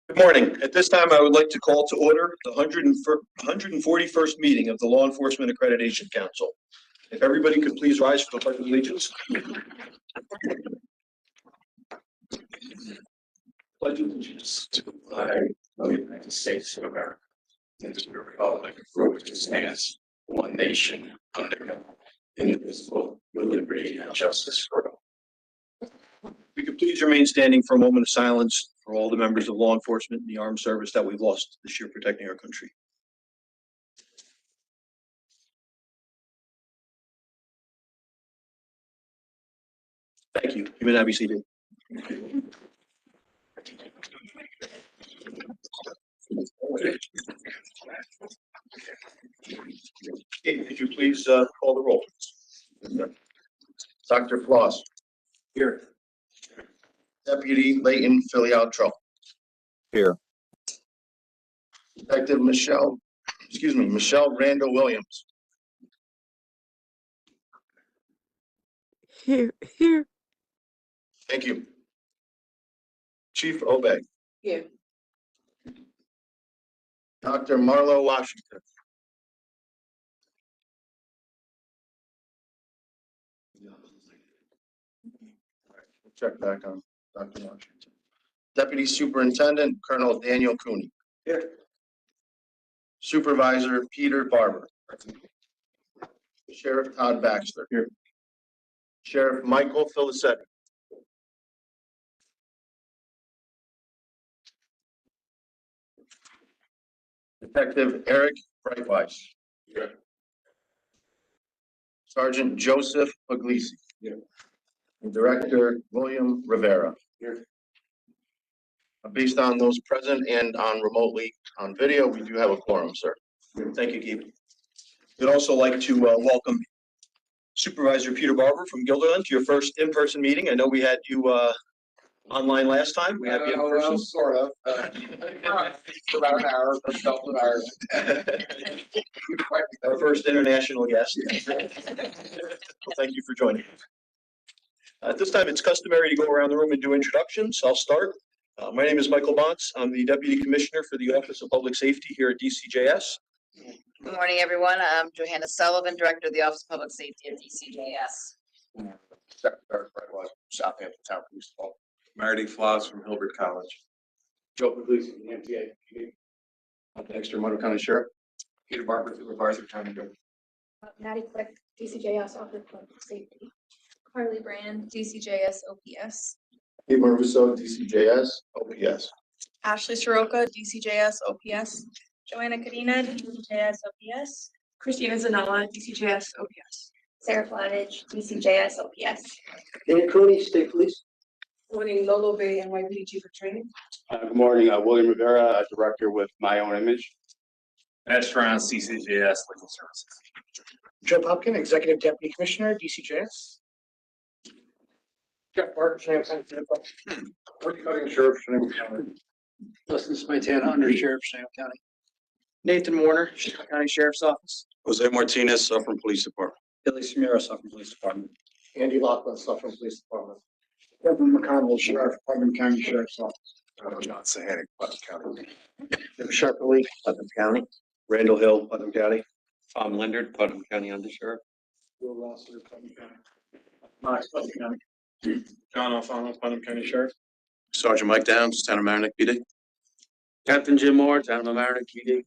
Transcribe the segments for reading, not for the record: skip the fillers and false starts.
Good morning. At this time, I would like to call to order the 141st meeting of the Law Enforcement Accreditation Council. If everybody could please rise for the Pledge of Allegiance. Pledge of Allegiance to the flag of the United States of America and to the republic for which it stands, one nation, under God, indivisible, with liberty and justice for all. If we could please remain standing for a moment of silence for all the members of law enforcement and the armed service that we've lost this year protecting our country. Thank you. You may now be seated. Could you please call the roll? Dr. Floss. Here. Deputy Leighton Filiatro. Here. Detective Michelle Randall Williams. Here. Thank you. Chief Obey. Here. Dr. Marlo Washington. Check back on Dr. Washington. Deputy Superintendent Colonel Daniel Cooney. Here. Supervisor Peter Barber. Sheriff Todd Baxter. Here. Sheriff Michael Filicetti. Detective Eric Brightweiss. Here. Sergeant Joseph Puglisi. Here. And Director William Rivera. Here. Based on those present and on remotely on video, we do have a quorum, sir. Thank you, Keith. We'd also like to welcome Supervisor Peter Barber from Guilderland to your first in-person meeting. I know we had you online last time. We have you in person. Sort of. About an hour, a couple of hours. Our first international guest. Well, thank you for joining. At this time, it's customary to go around the room and do introductions. I'll start. My name is Michael Bontz. I'm the Deputy Commissioner for the Office of Public Safety here at DCJS. Good morning, everyone. I'm Johanna Sullivan, Director of the Office of Public Safety at DCJS. Secretary Brightweiss, Southampton Town Police Department. Marty Floss from Hilbert College. Joe Puglisi, the MTA. Dexter, Monroe County Sheriff. Peter Barber, Supervisor, County Government. Maddie Quick, DCJS Office of Public Safety. Carly Brand, DCJS OPS. Eva Russo, DCJS, OPS. Ashley Soroka, DCJS OPS. Joanna Cadena, DCJS OPS. Christina Zanella, DCJS OPS. Sarah Flattage, DCJS OPS. Dan Cooney, State Police. Morning, Lolo Bay, NYPD Chief of Training. Good morning, William Rivera, Director with My Own Image. Ed Strauss, CCJS Legal Services. Joe Popkin, Executive Deputy Commissioner, DCJS. Jeff Barton, Shanghai County. Woody Cutting, Sheriff, Shanghai County. Justin Smitana, Under Sheriff, Shanghai County. Nathan Warner, Shanghai County Sheriff's Office. Jose Martinez, Suffern Police Department. Billy Samira, Suffern Police Department. Andy Loughlin, Suffern Police Department. Kevin McConnell, Sheriff, Putnam County Sheriff's Office. John Sahanic, Putnam County. Jim Sharpley, Putnam County. Randall Hill, Putnam County. Tom Lindard, Putnam County Under Sheriff. Will Rosser, Putnam County. Knox, Putnam County. John Alfano, Putnam County Sheriff. Sergeant Mike Downs, Town of Mamaroneck PD. Captain Jim Moore, Town of Mamaroneck PD.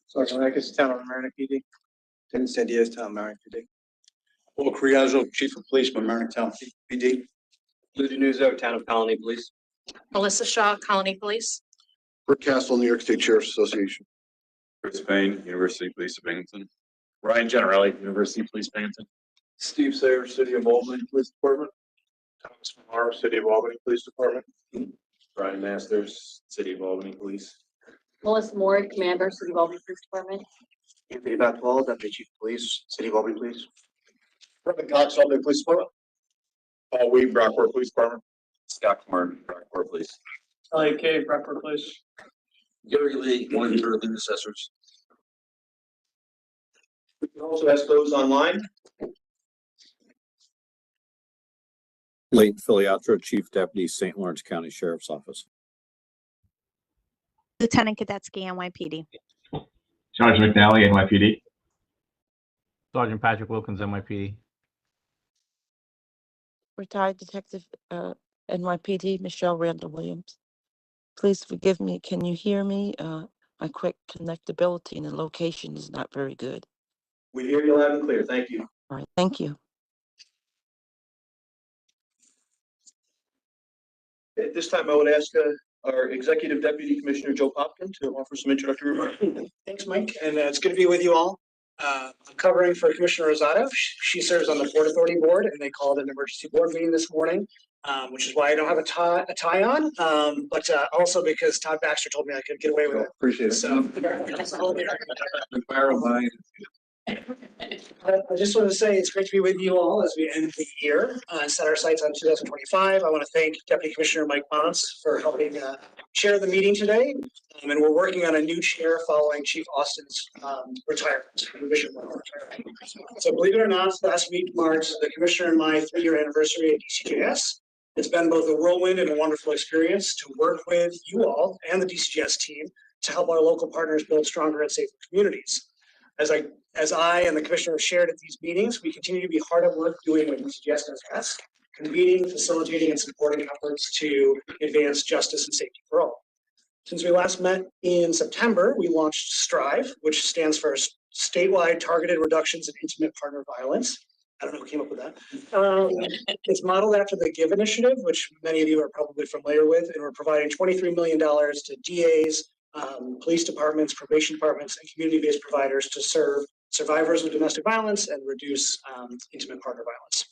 Sergeant Eckes, Town of Mamaroneck PD. Lieutenant San Diego, Town of Mamaroneck PD. Paul Criazzo, Chief of Police, Mamaroneck Town PD. Ludi Nuzzo, Town of Colony Police. Melissa Shaw, Colony Police. Rick Castle, New York State Sheriff's Association. Chris Payne, University Police of Binghamton. Ryan Generelli, University Police Binghamton. Steve Sayer, City of Albany Police Department. Thomas Lamar, City of Albany Police Department. Brian Masters, City of Albany Police. Melissa Moore, Commander, City of Albany Police Department. Anthony Backwell, Deputy Chief of Police, City of Albany Police. Robin Cox, Albany Police Department. Paul Weed, Brockport Police Department. Scott Martin, Brockport Police. Elliot K, Brockport Police. Gary Lee, one of the assessors. We can also ask those online. Leighton Filiatro, Chief Deputy, St. Lawrence County Sheriff's Office. Lieutenant Kadetsky, NYPD. Sergeant McNally, NYPD. Sergeant Patrick Wilkins, NYPD. Retired Detective NYPD, Michelle Randall Williams. Please forgive me. Can you hear me? My quick connectability and the location is not very good. We hear you loud and clear. Thank you. All right, thank you. At this time, I would ask our Executive Deputy Commissioner Joe Popkin to offer some introductory remarks. Thanks, Mike, and it's good to be with you all. I'm covering for Commissioner Rosado. She serves on the Port Authority Board, and they called an emergency board meeting this morning, which is why I don't have a tie on, but also because Todd Baxter told me I could get away with it. Appreciate it. So. I just want to say it's great to be with you all as we end the year and set our sights on 2025. I want to thank Deputy Commissioner Mike Mons for helping chair the meeting today. And we're working on a new chair following Chief Austin's retirement. So believe it or not, last week marks the Commissioner and my 3-year anniversary at DCJS. It's been both a whirlwind and a wonderful experience to work with you all and the DCJS team to help our local partners build stronger and safer communities. As I and the commissioner have shared at these meetings, we continue to be hard at work doing what DCJS does best, convening, facilitating, and supporting efforts to advance justice and safety for all. Since we last met in September, we launched STRIVE, which stands for Statewide Targeted Reductions in Intimate Partner Violence. I don't know who came up with that. It's modeled after the GIVE initiative, which many of you are probably familiar with, and we're providing $23 million to DAs, police departments, probation departments, and community-based providers to serve survivors of domestic violence and reduce intimate partner violence.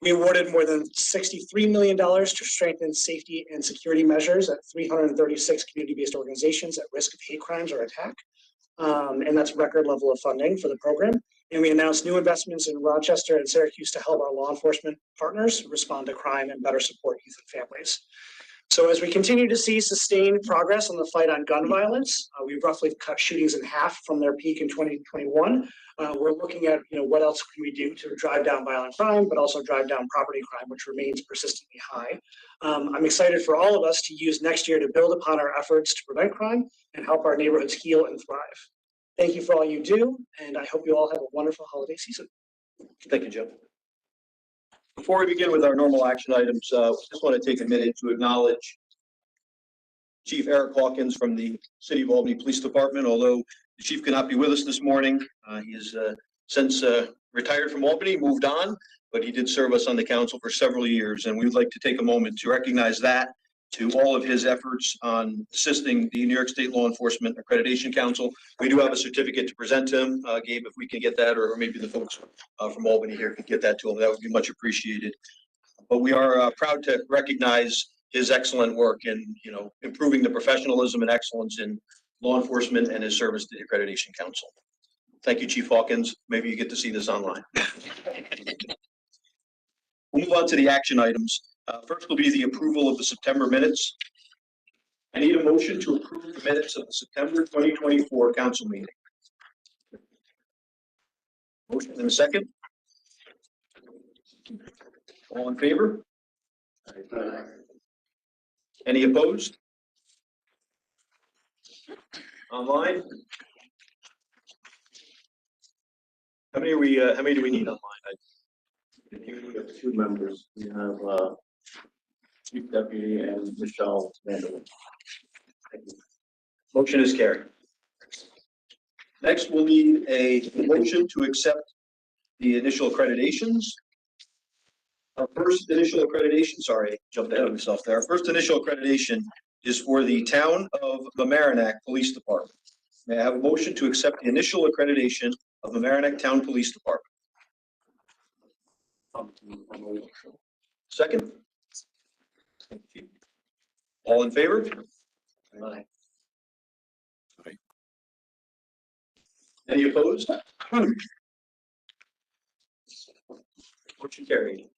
We awarded more than $63 million to strengthen safety and security measures at 336 community-based organizations at risk of hate crimes or attack. And that's record level of funding for the program. And we announced new investments in Rochester and Syracuse to help our law enforcement partners respond to crime and better support youth and families. So as we continue to see sustained progress on the fight on gun violence, we've roughly cut shootings in half from their peak in 2021. We're looking at what else can we do to drive down violent crime, but also drive down property crime, which remains persistently high. I'm excited for all of us to use next year to build upon our efforts to prevent crime and help our neighborhoods heal and thrive. Thank you for all you do, and I hope you all have a wonderful holiday season. Thank you, Joe. Before we begin with our normal action items, I just want to take a minute to acknowledge Chief Eric Hawkins from the City of Albany Police Department. Although the chief cannot be with us this morning, he has since retired from Albany, moved on, but he did serve us on the council for several years, and we would like to take a moment to recognize that to all of his efforts on assisting the New York State Law Enforcement Accreditation Council. We do have a certificate to present to him. Gabe, if we can get that, or maybe the folks from Albany here could get that to him, that would be much appreciated. But we are proud to recognize his excellent work in improving the professionalism and excellence in law enforcement and his service to the Accreditation Council. Thank you, Chief Hawkins. Maybe you get to see this online. We'll move on to the action items. First will be the approval of the September minutes. I need a motion to approve the minutes of the September 2024 council meeting. Motion in a second. All in favor? Any opposed? Online? How many do we need online? We have 2 members. We have Chief Deputy and Michelle Randall. Motion is carried. Next, we'll need a motion to accept the initial accreditations. Our first initial accreditation, sorry, jumped ahead of myself there. Our first initial accreditation is for the Town of Mamaroneck Police Department. May I have a motion to accept the initial accreditation of Mamaroneck Town Police Department? Second. All in favor? Aye. Any opposed? Motion carried.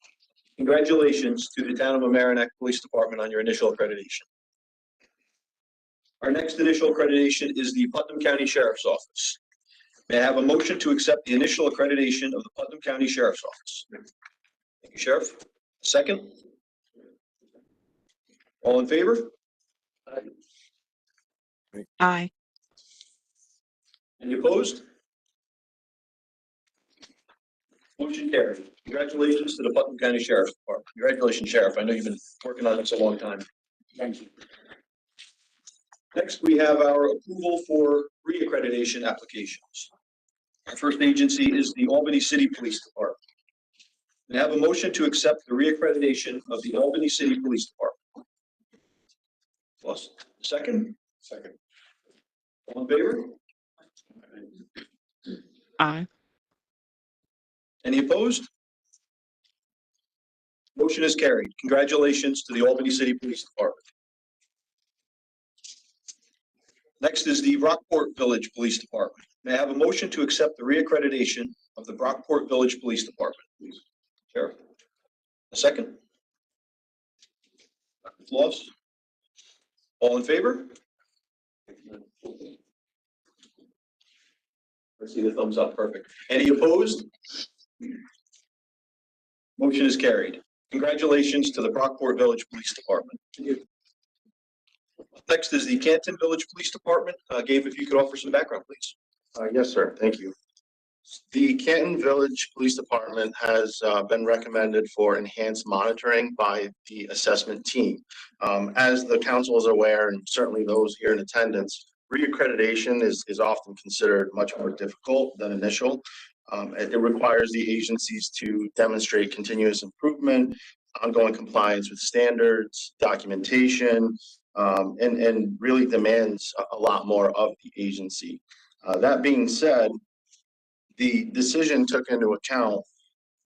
Congratulations to the Town of Mamaroneck Police Department on your initial accreditation. Our next initial accreditation is the Putnam County Sheriff's Office. May I have a motion to accept the initial accreditation of the Putnam County Sheriff's Office? Thank you, Sheriff. Second. All in favor? Aye. Aye. Any opposed? Motion carried. Congratulations to the Putnam County Sheriff's Department. Congratulations, Sheriff. I know you've been working on this a long time. Thank you. Next, we have our approval for reaccreditation applications. Our first agency is the Albany City Police Department. We have a motion to accept the reaccreditation of the Albany City Police Department. Plus, second? Second. All in favor? Aye. Any opposed? Motion is carried. Congratulations to the Albany City Police Department. Next is the Brockport Village Police Department. May I have a motion to accept the reaccreditation of the Brockport Village Police Department, please? Sheriff. A second? Dr. Floss? All in favor? Let's see the thumbs up. Perfect. Any opposed? Motion is carried. Congratulations to the Brockport Village Police Department. Next is the Canton Village Police Department. Gabe, if you could offer some background, please. Yes, sir. Thank you. The Canton Village Police Department has been recommended for enhanced monitoring by the assessment team. As the council is aware, and certainly those here in attendance, reaccreditation is often considered much more difficult than initial. It requires the agencies to demonstrate continuous improvement, ongoing compliance with standards, documentation, and really demands a lot more of the agency. That being said, the decision took into account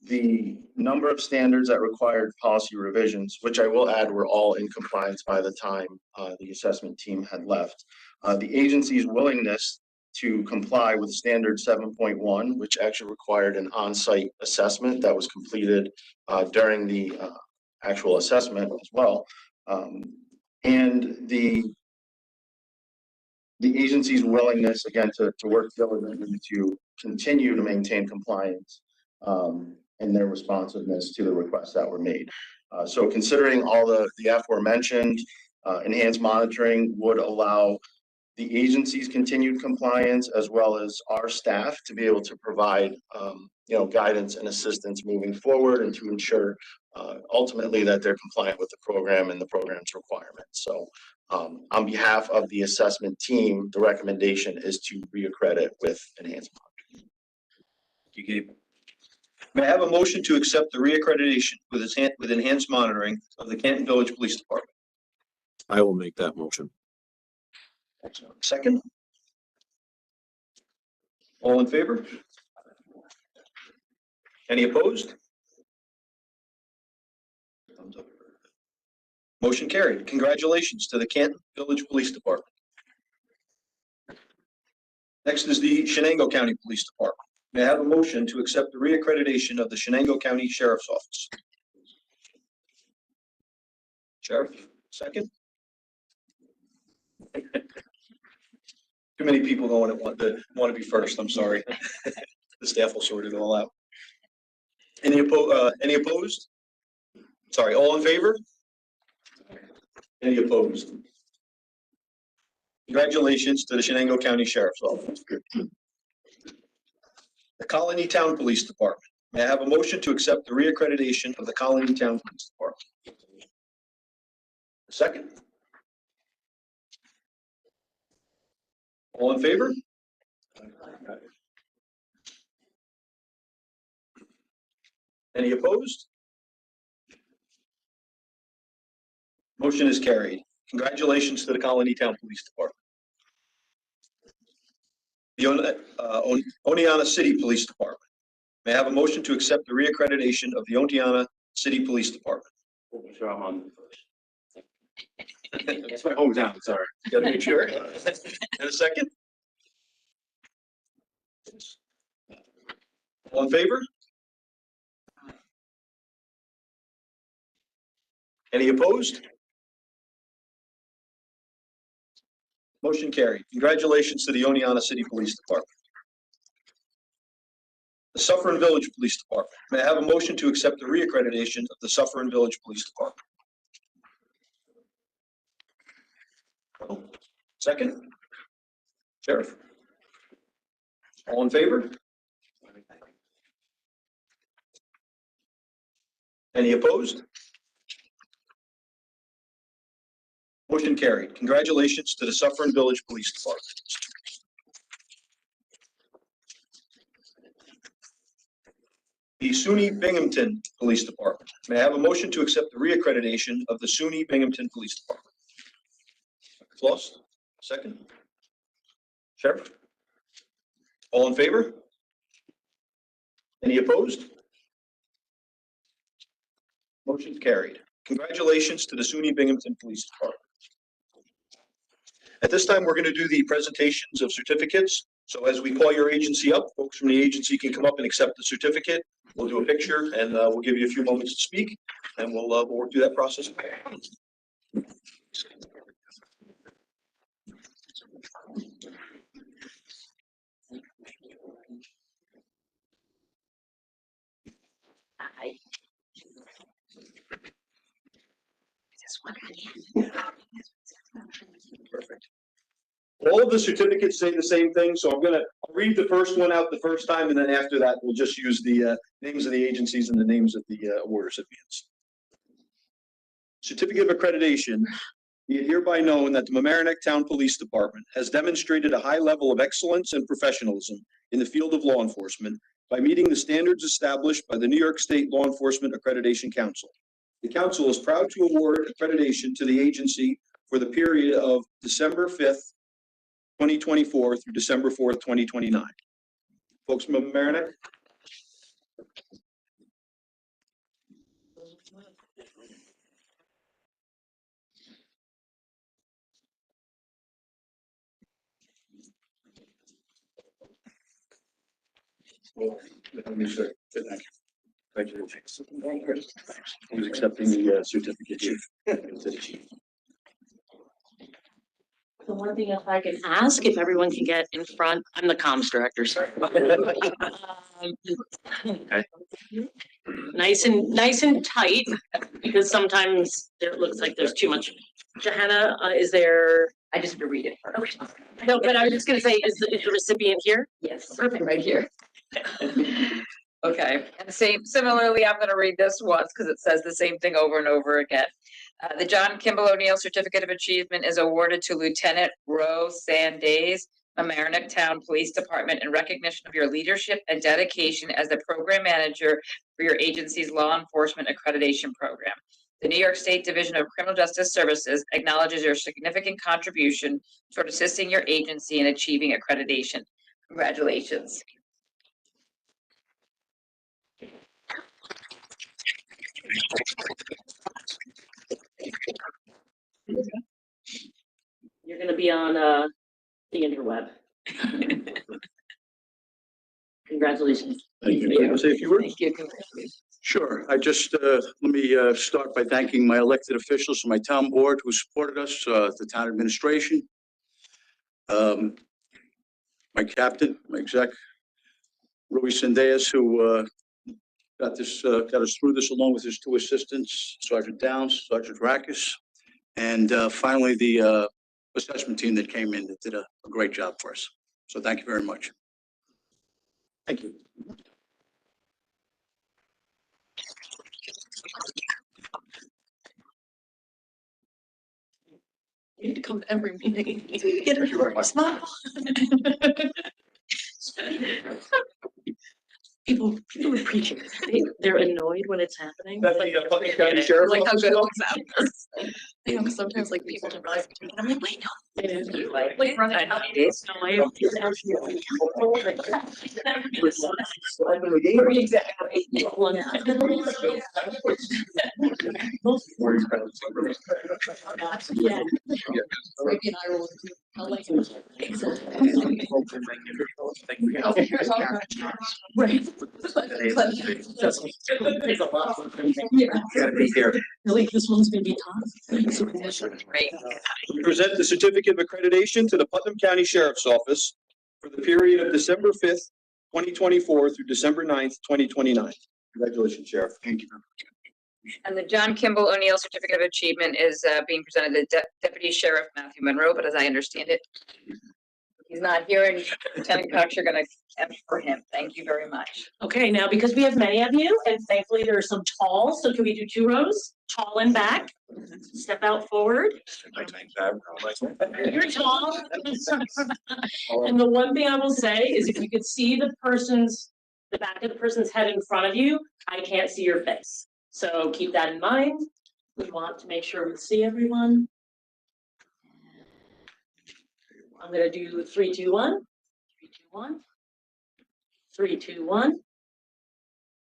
the number of standards that required policy revisions, which I will add were all in compliance by the time the assessment team had left. The agency's willingness to comply with standard 7.1, which actually required an on-site assessment that was completed during the actual assessment as well. And the agency's willingness, again, to work diligently to continue to maintain compliance and their responsiveness to the requests that were made. So considering all the aforementioned, enhanced monitoring would allow the agency's continued compliance as well as our staff to be able to provide guidance and assistance moving forward and to ensure ultimately that they're compliant with the program and the program's requirements. So on behalf of the assessment team, the recommendation is to reaccredit with enhanced monitoring. Thank you, Gabe. May I have a motion to accept the reaccreditation with enhanced monitoring of the Canton Village Police Department? I will make that motion. Second? All in favor? Any opposed? Thumbs up. Motion carried. Congratulations to the Canton Village Police Department. Next is the Shenango County Police Department. May I have a motion to accept the reaccreditation of the Shenango County Sheriff's Office? Sheriff, second? Too many people don't want to be first. I'm sorry. The staff will sort it all out. Any opposed? Sorry, all in favor? Any opposed? Congratulations to the Shenango County Sheriff's Office. The Colony Town Police Department. May I have a motion to accept the reaccreditation of the Colony Town Police Department? Second? All in favor? Any opposed? Motion is carried. Congratulations to the Colony Town Police Department. The Oneonta City Police Department. May I have a motion to accept the reaccreditation of the Oneonta City Police Department? Sure, I'm on first. That's my hometown, sorry. Gotta make sure. In a second? All in favor? Any opposed? Motion carried. Congratulations to the Oneonta City Police Department. The Suffern Village Police Department. May I have a motion to accept the reaccreditation of the Suffern Village Police Department? Second? Sheriff? All in favor? Any opposed? Motion carried. Congratulations to the Suffern Village Police Department. The SUNY Binghamton Police Department. May I have a motion to accept the reaccreditation of the SUNY Binghamton Police Department? Floss, second. Sheriff? All in favor? Any opposed? Motion carried. Congratulations to the SUNY Binghamton Police Department. At this time, we're going to do the presentations of certificates. So as we call your agency up, folks from the agency can come up and accept the certificate. We'll do a picture and we'll give you a few moments to speak, and we'll work through that process. Perfect. All of the certificates say the same thing, so I'll read the first one out the first time, and then after that, we'll just use the names of the agencies and the names of the award recipients. Certificate of accreditation. Be it hereby known that the Mamaroneck Town Police Department has demonstrated a high level of excellence and professionalism in the field of law enforcement by meeting the standards established by the New York State Law Enforcement Accreditation Council. The council is proud to award accreditation to the agency for the period of December 5th, 2024 through December 4th, 2029. Folks from Mamaroneck. Who's accepting the certificate, Chief? The one thing, if I can ask, if everyone can get in front, I'm the comms director, sorry. Nice and tight, because sometimes it looks like there's too much. Johanna, is there? I just have to read it. Okay. No, but I was just gonna say, is the recipient here? Yes, perfect, right here. Okay, and similarly, I'm gonna read this once because it says the same thing over and over again. The John Kimball O'Neill Certificate of Achievement is awarded to Lieutenant Rose Sandays, Mamaroneck Town Police Department, in recognition of your leadership and dedication as the program manager for your agency's law enforcement accreditation program. The New York State Division of Criminal Justice Services acknowledges your significant contribution toward assisting your agency in achieving accreditation. Congratulations. You're gonna be on the interweb. Congratulations. Thank you. Say a few words. Thank you. Congratulations. Sure. I just, let me start by thanking my elected officials and my town board who supported us, the town administration, my captain, my exec, Rui Sandeas, who got us through this along with his two assistants, Sergeant Downs, Sergeant Rackus, and finally the assessment team that came in that did a great job for us. So thank you very much. Thank you. You need to come to every meeting. Get her to work. Smile. People appreciate it. They're annoyed when it's happening. That's the Putnam County Sheriff. Like how good it looks out. You know, sometimes like people don't realize. I'm like, wait, no. Like running out. Right. Gotta be here. Like this one's gonna be tough. Great. We present the certificate of accreditation to the Putnam County Sheriff's Office for the period of December 5th, 2024 through December 9th, 2029. Congratulations, Sheriff. Thank you. And the John Kimball O'Neill Certificate of Achievement is being presented to Deputy Sheriff Matthew Monroe, but as I understand it, He's not here, and Lieutenant Cox, you're gonna camp for him. Thank you very much. Okay, now because we have many of you, and thankfully there are some tall, so can we do 2 rows? Tall and back. Step out forward. You're tall. And the one thing I will say is if you could see the back of the person's head in front of you, I can't see your face. So keep that in mind. We want to make sure we see everyone. I'm gonna do 3, 2, 1. 3, 2, 1. 3, 2, 1.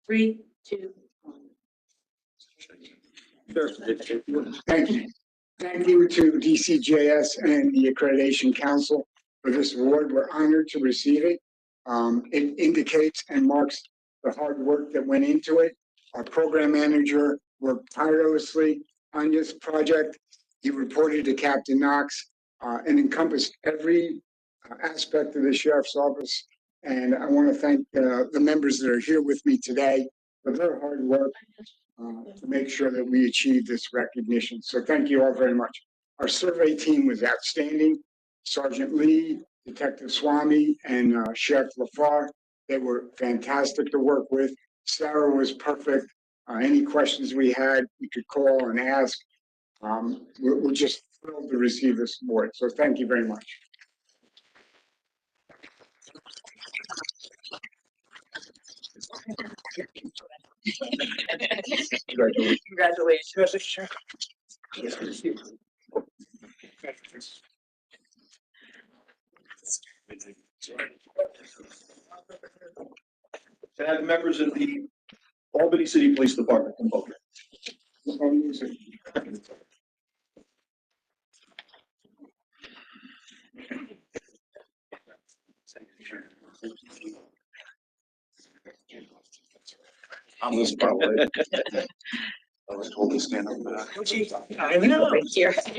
3, 2, 1. Thank you. Thank you to DCJS and the Accreditation Council for this award. We're honored to receive it. It indicates and marks the hard work that went into it. Our program manager worked tirelessly on this project. He reported to Captain Knox and encompassed every aspect of the sheriff's office. And I want to thank the members that are here with me today for their hard work to make sure that we achieve this recognition. So thank you all very much. Our survey team was outstanding. Sergeant Lee, Detective Swami, and Sheriff LaFar, they were fantastic to work with. Sarah was perfect. Any questions we had, we could call and ask. We're just thrilled to receive this award. So thank you very much. Congratulations. To have members of the Albany City Police Department come over. I'm this probably. I was told to stand up. I know. Here. Thank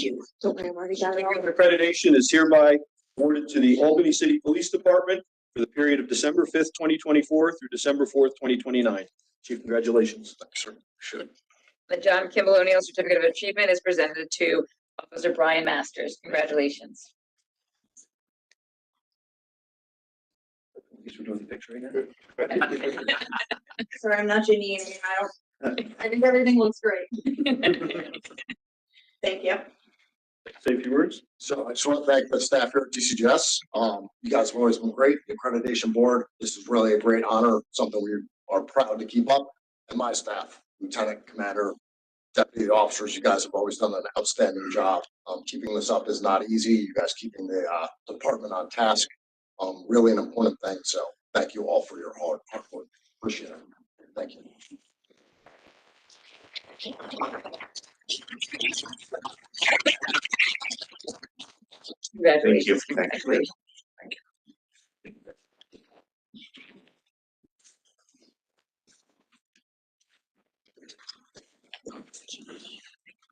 you. So I've already got it all. Accreditation is hereby awarded to the Albany City Police Department for the period of December 5th, 2024 through December 4th, 2029. Chief, congratulations. Sure, should. The John Kimball O'Neill Certificate of Achievement is presented to Officer Brian Masters. Congratulations. Guess we're doing the picture right now. Sorry, I'm not Janine. I think everything looks great. Thank you. Say a few words. So I just want to thank the staff here at DCGS. You guys have always been great. The accreditation board, this is really a great honor, something we are proud to keep up. And my staff, Lieutenant Commander, Deputy officers, you guys have always done an outstanding job. Keeping this up is not easy. You guys keeping the department on task, really an important thing. So thank you all for your hard work. Appreciate it. Thank you. Congratulations. Thank you. Thank you.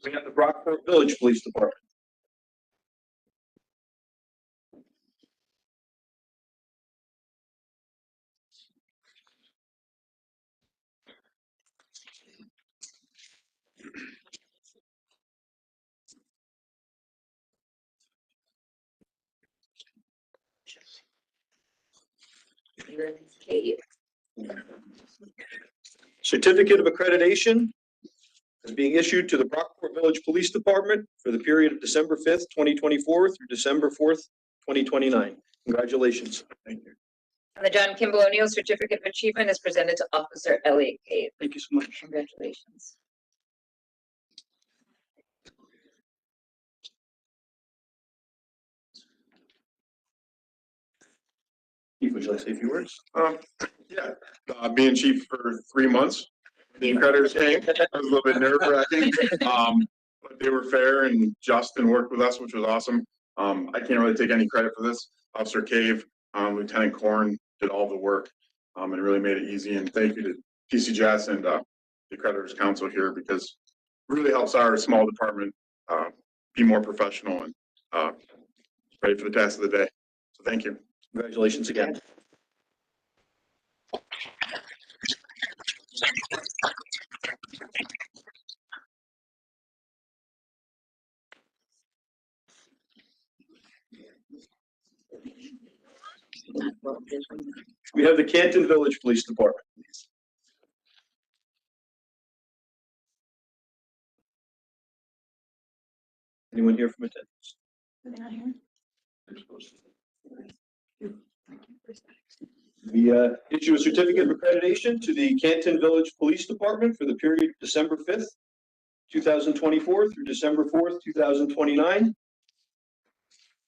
We have the Brockport Village Police Department. Certificate of Accreditation is being issued to the Brockport Village Police Department for the period of December 5th, 2024 through December 4th, 2029. Congratulations. Thank you. And the John Kimball O'Neill Certificate of Achievement is presented to Officer Elliot Cave. Thank you so much. Congratulations. Chief, would you like to say a few words? Yeah, being chief for 3 months, the creditors came, I was a little bit nerve wracking. But they were fair and just and worked with us, which was awesome. I can't really take any credit for this. Officer Cave, Lieutenant Korn did all the work, and really made it easy. And thank you to TCJS and the Creditors Council here, because it really helps our small department be more professional and ready for the task of the day. So thank you. Congratulations again. We have the Canton Village Police Department. Anyone here from attendance? We issue a certificate of accreditation to the Canton Village Police Department for the period December 5th, 2024 through December 4th, 2029.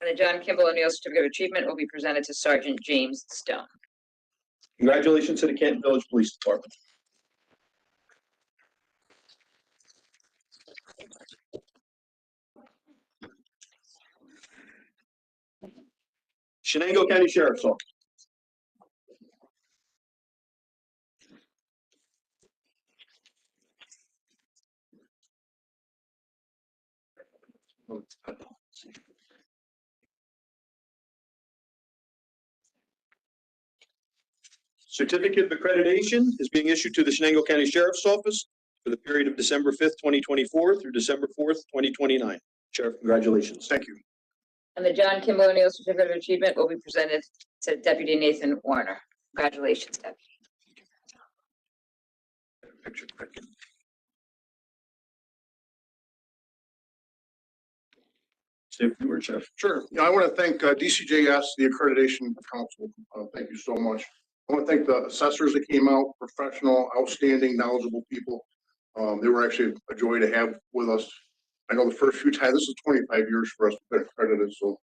And the John Kimball O'Neill Certificate of Achievement will be presented to Sergeant James Stone. Congratulations to the Canton Village Police Department. Shenango County Sheriff's Office. Certificate of accreditation is being issued to the Shenango County Sheriff's Office for the period of December 5th, 2024 through December 4th, 2029. Sheriff, congratulations. Thank you. And the John Kimball O'Neill Certificate of Achievement will be presented to Deputy Nathan Warner. Congratulations, Deputy. Picture. Sure. Yeah, I want to thank DCJS, the Accreditation Council. Thank you so much. I want to thank the assessors that came out, professional, outstanding, knowledgeable people. They were actually a joy to have with us. I know the first few times, this is 25 years for us to get accredited, so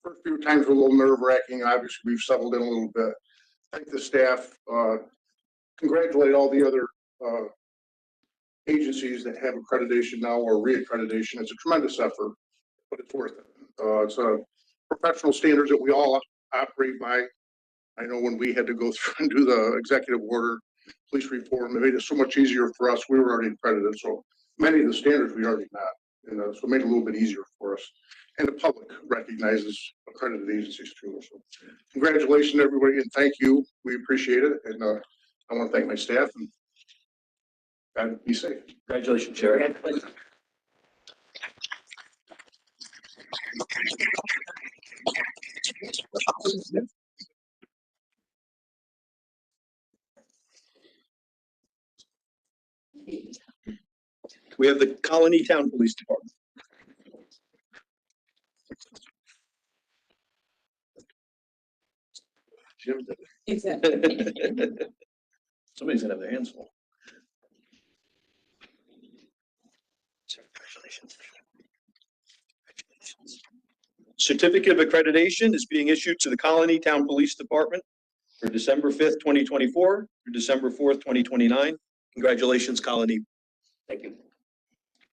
first few times were a little nerve wracking. Obviously, we've settled in a little bit. Thank the staff. Congratulate all the other agencies that have accreditation now or re-accreditation. It's a tremendous effort, but it's worth it. It's a professional standards that we all operate by. I know when we had to go through and do the executive order, police reform, it made it so much easier for us. We were already accredited, so many of the standards we already met, and so it made it a little bit easier for us. And the public recognizes accredited agencies too. So congratulations, everybody, and thank you. We appreciate it, and I want to thank my staff and God be safe. Congratulations, Sheriff. We have the Colony Town Police Department. Jim did it. Exactly. Somebody's gonna have their hands full. Congratulations. Certificate of accreditation is being issued to the Colony Town Police Department for December 5th, 2024 through December 4th, 2029. Congratulations, Colony. Thank you.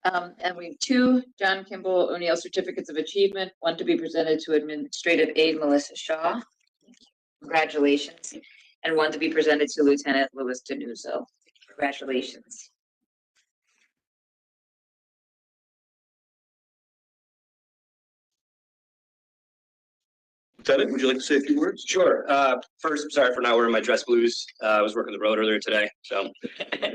And we have two John Kimball O'Neill Certificates of Achievement, one to be presented to Administrative Aide Melissa Shaw. Congratulations. And one to be presented to Lieutenant Louis Denuzzo. Congratulations. Lieutenant, would you like to say a few words? Sure. First, sorry for not wearing my dress blues. I was working the road earlier today, so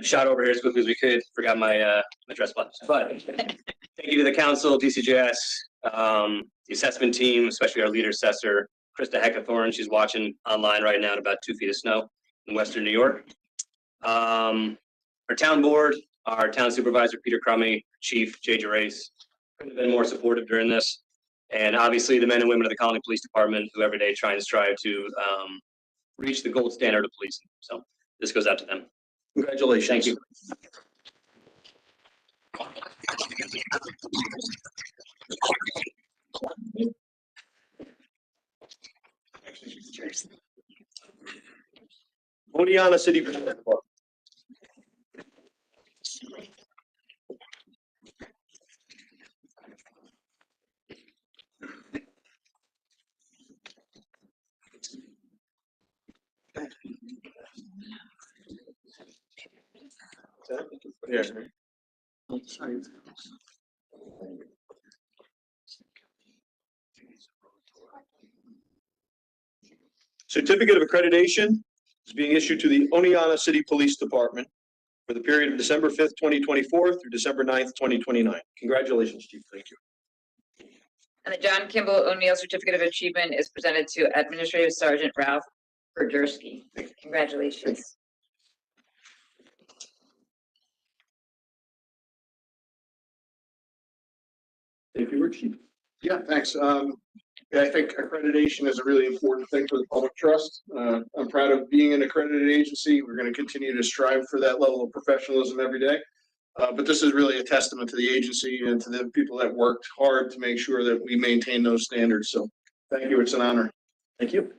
shot over here as quickly as we could. Forgot my my dress blues. But thank you to the council, DCJS, the assessment team, especially our lead assessor, Krista Heckathorn. She's watching online right now at about 2 feet of snow in Western New York. Our town board, our town supervisor, Peter Crummy, Chief Jay Gerace, couldn't have been more supportive during this. And obviously the men and women of the Colony Police Department who every day try and strive to reach the gold standard of policing. So this goes out to them. Congratulations. Thank you. Oneonta City Police Department. Yeah. Certificate of accreditation is being issued to the Oneonta City Police Department for the period of December 5th, 2024 through December 9th, 2029. Congratulations, Chief. Thank you. And the John Kimball O'Neill Certificate of Achievement is presented to Administrative Sergeant Ralph Berderski. Congratulations. Thank you, Rich. Yeah, thanks. Yeah, I think accreditation is a really important thing for the public trust. I'm proud of being an accredited agency. We're going to continue to strive for that level of professionalism every day. But this is really a testament to the agency and to the people that worked hard to make sure that we maintain those standards. So thank you. It's an honor. Thank you.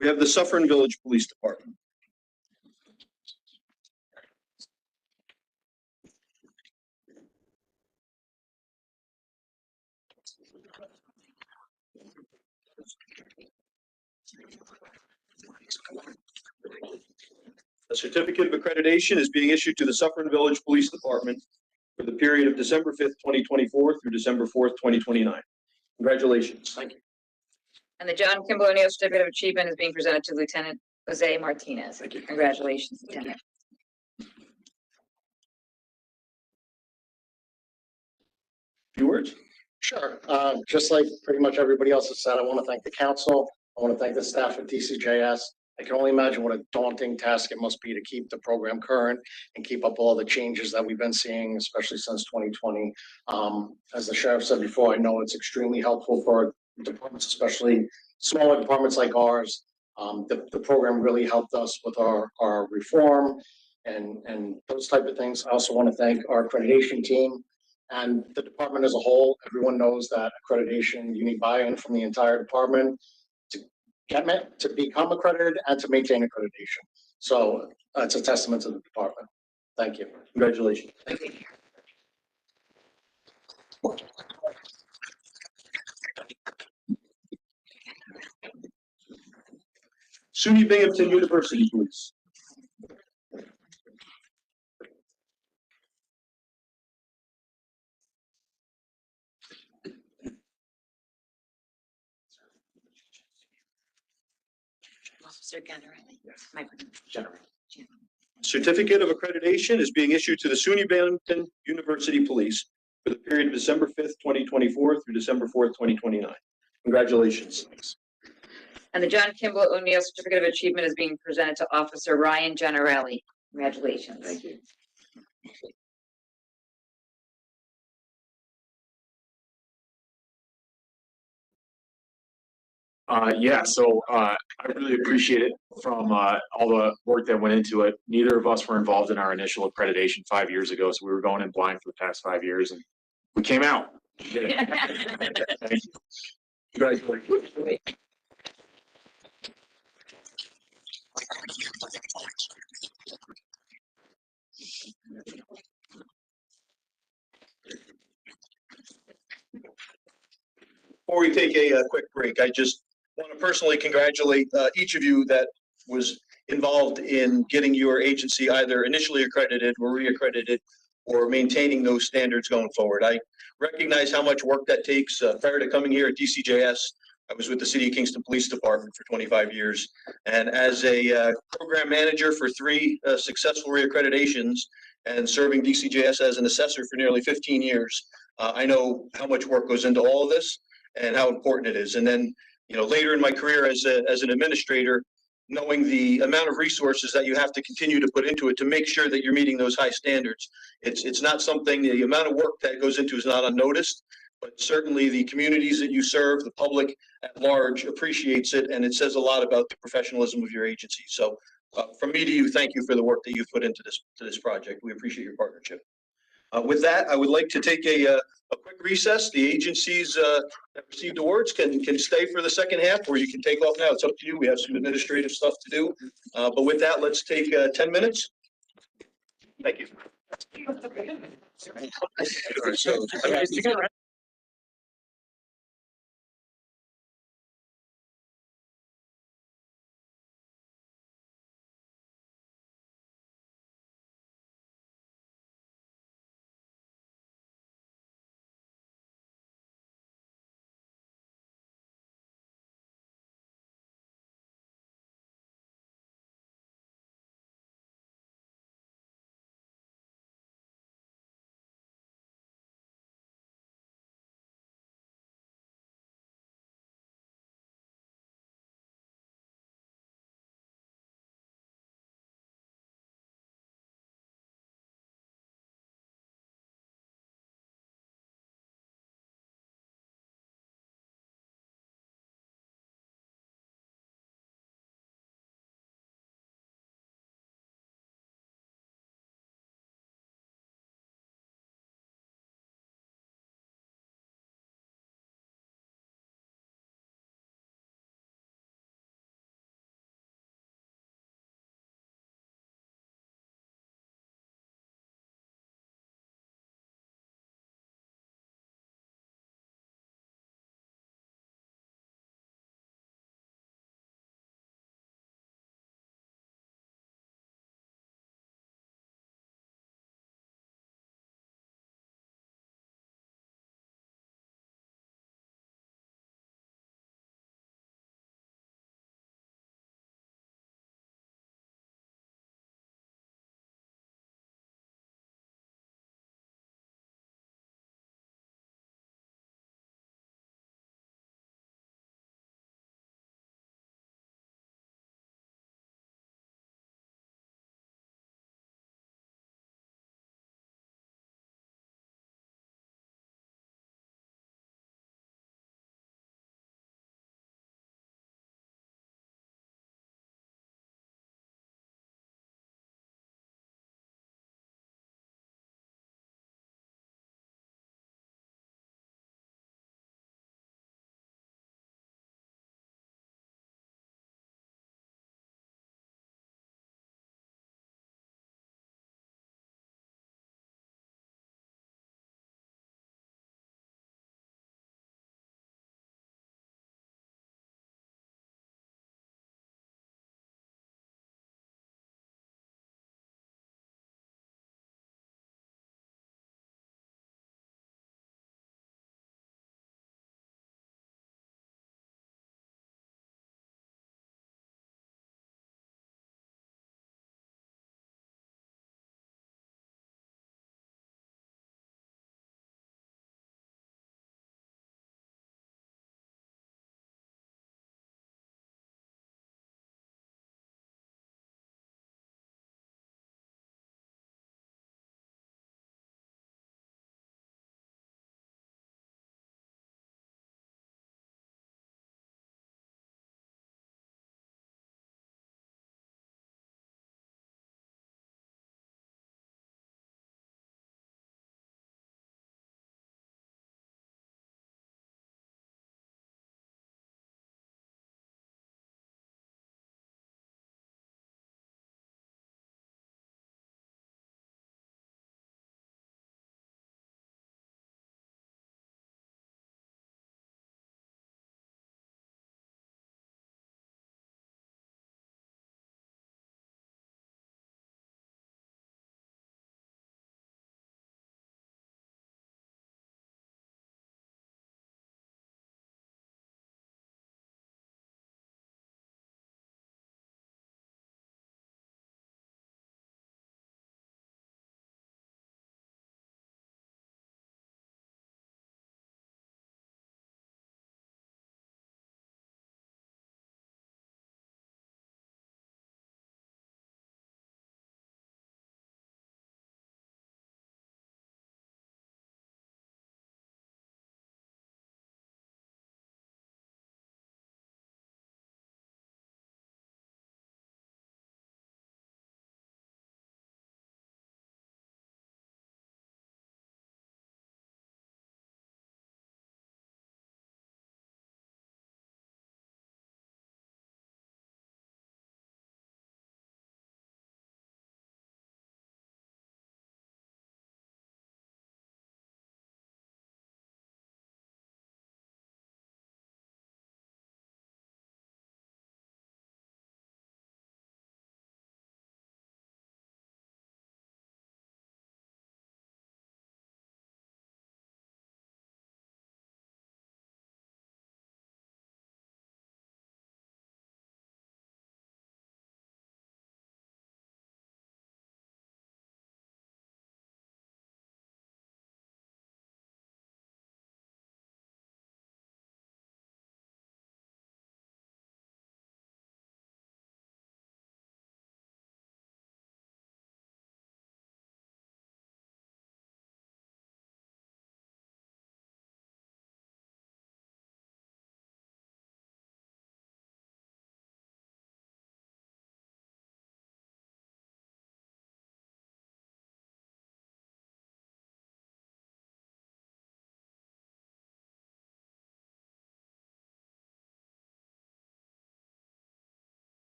We have the Suffern Village Police Department. A certificate of accreditation is being issued to the Suffern Village Police Department for the period of December 5th, 2024 through December 4th, 2029. Congratulations. Thank you. And the John Kimball O'Neill Certificate of Achievement is being presented to Lieutenant Jose Martinez. Thank you. Congratulations, Lieutenant. Few words? Sure. Just like pretty much everybody else has said, I want to thank the council. I want to thank the staff at DCJS. I can only imagine what a daunting task it must be to keep the program current and keep up all the changes that we've been seeing, especially since 2020. As the sheriff said before, I know it's extremely helpful for departments, especially smaller departments like ours. The program really helped us with our reform and those type of things. I also want to thank our accreditation team and the department as a whole. Everyone knows that accreditation, you need buy-in from the entire department to become accredited and to maintain accreditation. So it's a testament to the department. Thank you. Congratulations. Thank you. SUNY Binghamton University Police. Officer Generelli. Yes. General. Certificate of accreditation is being issued to the SUNY Binghamton University Police for the period of December 5th, 2024 through December 4th, 2029. Congratulations. And the John Kimball O'Neill Certificate of Achievement is being presented to Officer Ryan Generelli. Congratulations. Thank you. Yeah, so I really appreciate it from all the work that went into it. Neither of us were involved in our initial accreditation 5 years ago, so we were going in blind for the past 5 years, and we came out. Thank you. Congratulations. Before we take a quick break, I just want to personally congratulate each of you that was involved in getting your agency either initially accredited or reaccredited or maintaining those standards going forward. I recognize how much work that takes. Prior to coming here at DCJS, I was with the City of Kingston Police Department for 25 years. And as a program manager for 3 successful reaccreditations and serving DCJS as an assessor for nearly 15 years, I know how much work goes into all of this and how important it is. And then, later in my career as an administrator, knowing the amount of resources that you have to continue to put into it to make sure that you're meeting those high standards. It's not something, the amount of work that goes into is not unnoticed, but certainly the communities that you serve, the public at large appreciates it, and it says a lot about the professionalism of your agency. So from me to you, thank you for the work that you've put into this project. We appreciate your partnership. With that, I would like to take a quick recess. The agencies that received awards can stay for the second half, or you can take off now. It's up to you. We have some administrative stuff to do. But with that, let's take 10 minutes. Thank you.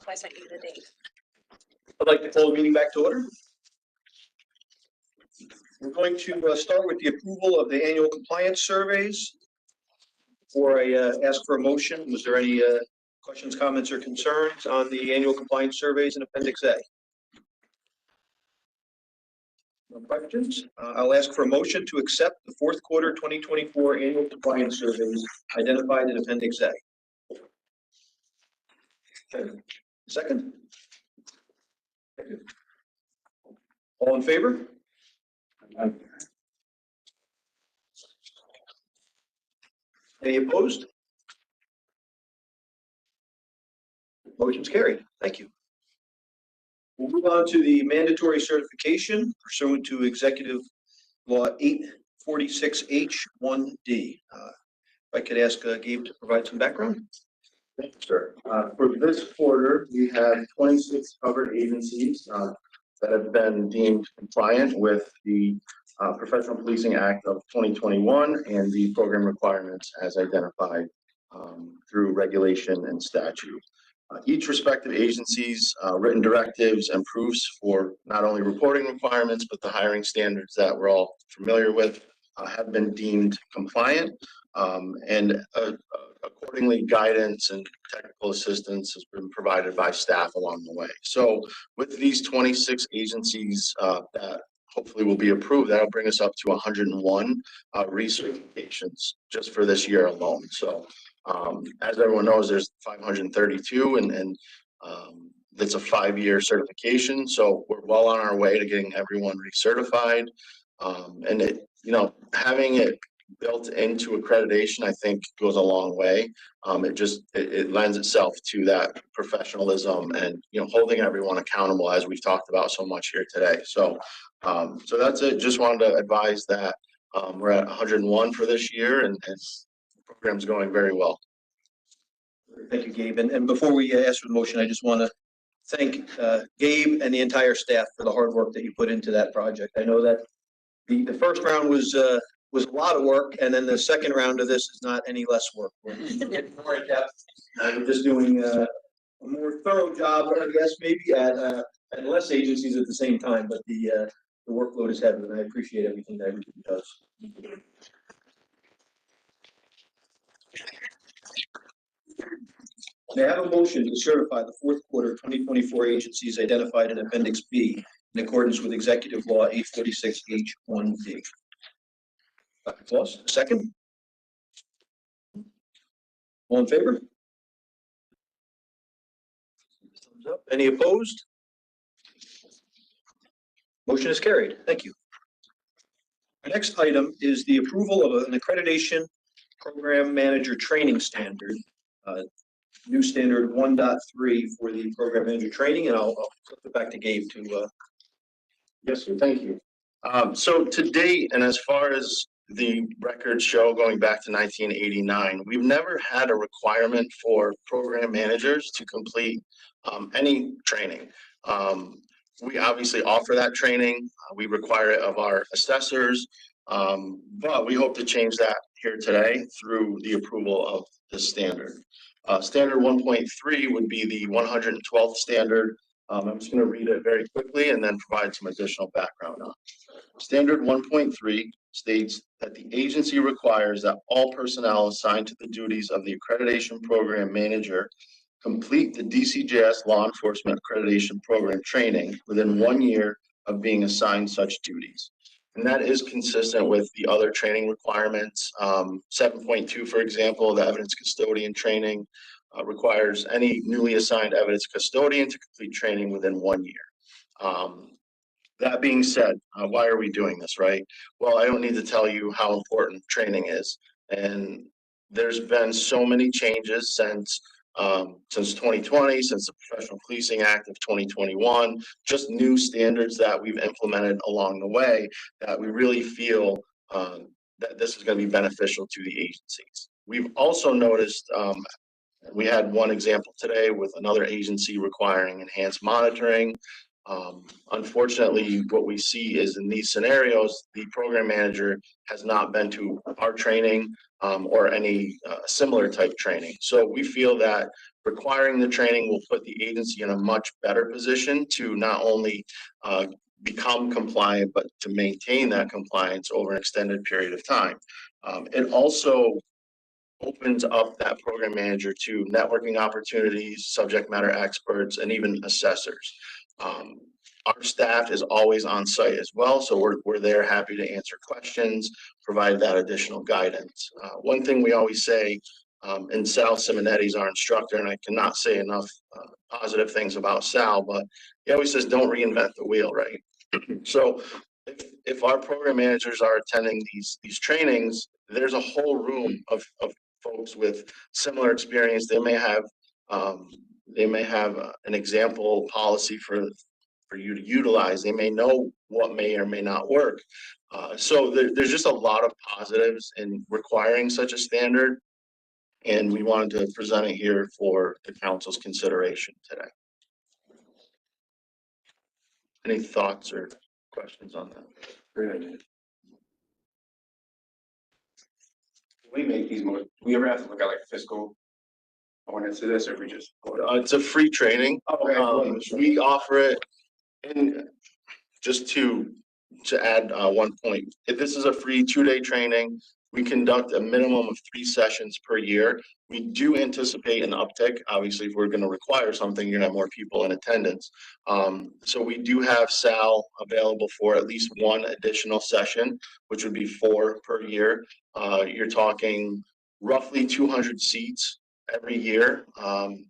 I sent you the date. I'd like to call the meeting back to order. We're going to start with the approval of the annual compliance surveys. Before I ask for a motion, was there any questions, comments, or concerns on the annual compliance surveys in Appendix A? No questions? I'll ask for a motion to accept the fourth quarter 2024 annual compliance surveys identified in Appendix A. Okay. Second? Second. All in favor? Any opposed? Motion's carried. Thank you. We'll move on to the mandatory certification pursuant to Executive Law 846H1D. If I could ask Gabe to provide some background. Thank you, sir. For this quarter, we have 26 covered agencies that have been deemed compliant with the Professional Policing Act of 2021 and the program requirements as identified through regulation and statute. Each respective agency's written directives and proofs for not only reporting requirements, but the hiring standards that we're all familiar with have been deemed compliant. And accordingly, guidance and technical assistance has been provided by staff along the way. So with these 26 agencies that hopefully will be approved, that'll bring us up to 101 recertifications just for this year alone. So as everyone knows, there's 532 and that's a 5-year certification. So we're well on our way to getting everyone recertified. And it, you know, having it built into accreditation, I think goes a long way. It lends itself to that professionalism and, you know, holding everyone accountable as we've talked about so much here today. So that's it. Just wanted to advise that we're at 101 for this year and the program's going very well. Thank you, Gabe. And before we ask for the motion, I just want to thank Gabe and the entire staff for the hard work that you put into that project. I know that the first round was a lot of work, and then the second round of this is not any less work. We're getting more in depth. We're just doing a more thorough job, I guess, maybe at less agencies at the same time, but the workload is heavy, and I appreciate everything that everybody does. May I have a motion to certify the fourth quarter 2024 agencies identified in Appendix B in accordance with Executive Law 846H1D? Dr. Claus, second. All in favor? Thumbs up. Any opposed? Motion is carried. Thank you. Our next item is the approval of an accreditation program manager training standard. New standard 1.3 for the program manager training, and I'll flip it back to Gabe to. Yes, sir. Thank you. So to date, and as far as the records show going back to 1989, we've never had a requirement for program managers to complete any training. We obviously offer that training. We require it of our assessors, but we hope to change that here today through the approval of this standard. Standard 1.3 would be the 112th standard. I'm just going to read it very quickly and then provide some additional background on it. Standard 1.3 states that the agency requires that all personnel assigned to the duties of the accreditation program manager complete the DCJS law enforcement accreditation program training within 1 year of being assigned such duties. And that is consistent with the other training requirements. 7.2, for example, the evidence custodian training requires any newly assigned evidence custodian to complete training within 1 year. That being said, why are we doing this, right? Well, I don't need to tell you how important training is. And there's been so many changes since 2020, since the Professional Policing Act of 2021, just new standards that we've implemented along the way that we really feel that this is going to be beneficial to the agencies. We've also noticed, we had one example today with another agency requiring enhanced monitoring. Unfortunately, what we see is in these scenarios, the program manager has not been to our training or any similar type training. So we feel that requiring the training will put the agency in a much better position to not only become compliant, but to maintain that compliance over an extended period of time. It also opens up that program manager to networking opportunities, subject matter experts, and even assessors. Our staff is always on site as well, so we're there happy to answer questions, provide that additional guidance. One thing we always say, and Sal Simonetti is our instructor, and I cannot say enough positive things about Sal, but he always says, don't reinvent the wheel, right? So if our program managers are attending these trainings, there's a whole room of folks with similar experience. They may have an example policy for you to utilize. They may know what may or may not work. So there's just a lot of positives in requiring such a standard, and we wanted to present it here for the council's consideration today. Any thoughts or questions on that? Great idea. We make these more, we ever have to look at like fiscal ordinance to this, or we just? It's a free training. Okay. We offer it, and just to add one point, if this is a free 2-day training, we conduct a minimum of 3 sessions per year. We do anticipate an uptick. Obviously, if we're going to require something, you're going to have more people in attendance. So we do have Sal available for at least 1 additional session, which would be 4 per year. You're talking roughly 200 seats every year.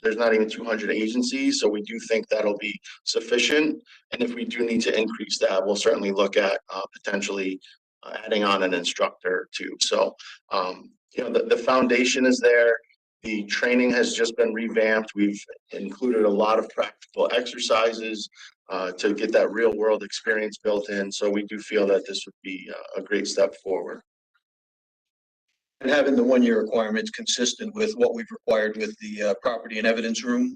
There's not even 200 agencies, so we do think that'll be sufficient. And if we do need to increase that, we'll certainly look at potentially adding on an instructor too. So, the foundation is there. The training has just been revamped. We've included a lot of practical exercises to get that real world experience built in. So we do feel that this would be a great step forward. And having the 1-year requirements consistent with what we've required with the property and evidence room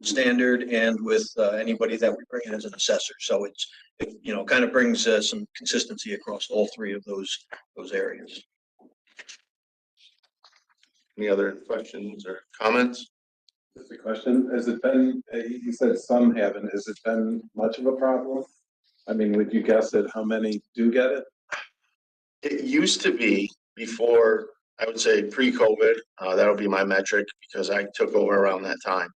standard and with anybody that we bring in as an assessor. So it kind of brings some consistency across all 3 of those areas. Any other questions or comments? Just a question. Has it been, you said some haven't, has it been much of a problem? I mean, would you guess at how many do get it? It used to be before, I would say pre-COVID, that'll be my metric because I took over around that time.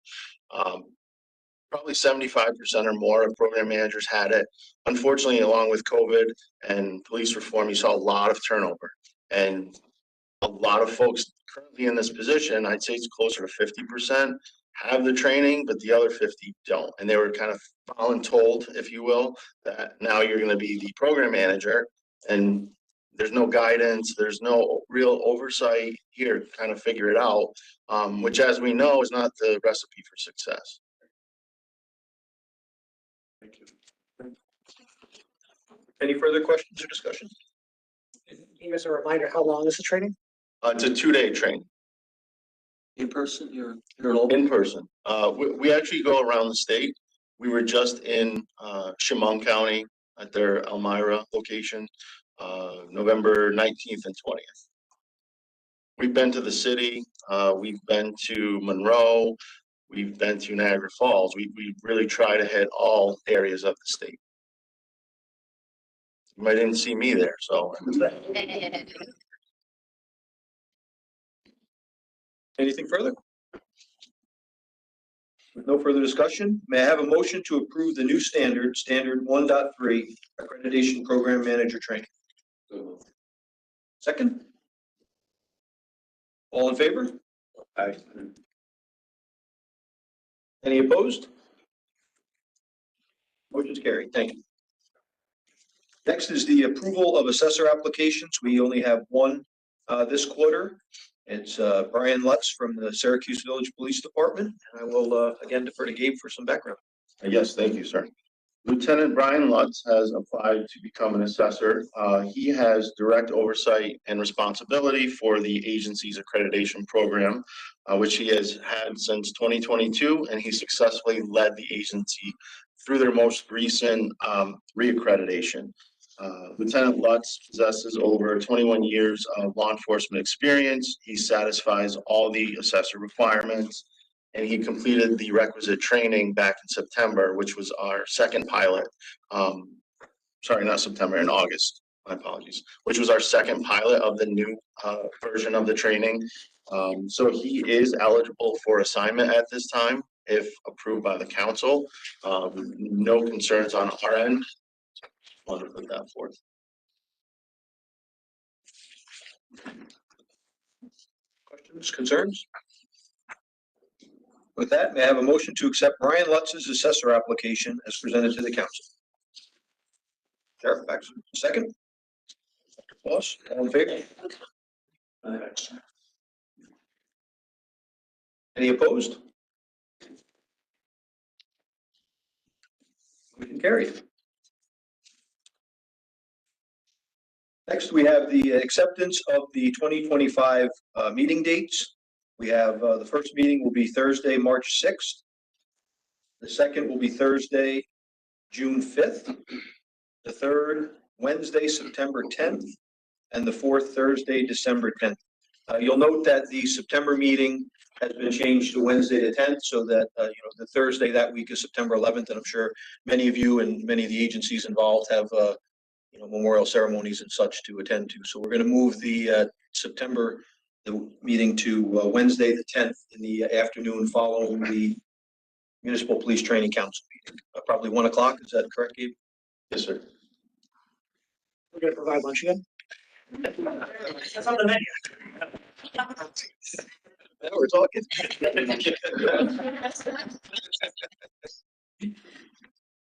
Probably 75% or more of program managers had it. Unfortunately, along with COVID and police reform, you saw a lot of turnover, and a lot of folks currently in this position, I'd say it's closer to 50%, have the training, but the other 50 don't. And they were kind of voluntold, if you will, that now you're going to be the program manager, and there's no guidance, there's no real oversight here, kind of figure it out, which, as we know, is not the recipe for success. Thank you. Any further questions or discussion? Give us a reminder, how long is the training? It's a 2-day training. In person, you're in person. We actually go around the state. We were just in Chemung County at their Elmira location, November 19th and 20th. We've been to the city. We've been to Monroe. We've been to Niagara Falls. We really try to hit all areas of the state. You might didn't see me there, so. Anything further? With no further discussion, may I have a motion to approve the new standard 1.3 accreditation program manager training? Second? All in favor? Aye. Any opposed? Motion's carried. Thank you. Next is the approval of assessor applications. We only have one this quarter. It's Brian Lutz from the Syracuse Village Police Department. I will again defer to Gabe for some background. Yes, thank you, sir. Lieutenant Brian Lutz has applied to become an assessor. He has direct oversight and responsibility for the agency's accreditation program, which he has had since 2022, and he successfully led the agency through their most recent reaccreditation. Lieutenant Lutz possesses over 21 years of law enforcement experience. He satisfies all the assessor requirements, and he completed the requisite training back in September, which was our second pilot. Sorry, not September, in August. My apologies, which was our second pilot of the new version of the training. So he is eligible for assignment at this time, if approved by the council. No concerns on our end. Want to put that forth. Questions, concerns? With that, may I have a motion to accept Brian Lutz's assessor application as presented to the council? Sheriff Baxter, second. Dr. Boss, all in favor? Any opposed? Motion carried. Next, we have the acceptance of the 2025 meeting dates. We have the first meeting will be Thursday, March 6th. The second will be Thursday, June 5th. The third, Wednesday, September 10th. And the fourth, Thursday, December 10th. You'll note that the September meeting has been changed to Wednesday the 10th, so that the Thursday that week is September 11th, and I'm sure many of you and many of the agencies involved have memorial ceremonies and such to attend to. So we're going to move the meeting to Wednesday the 10th in the afternoon, following the Municipal Police Training Council meeting, probably 1 o'clock. Is that correct, Gabe? Yes, sir. We're gonna provide lunch again. That's on the menu. Now we're talking.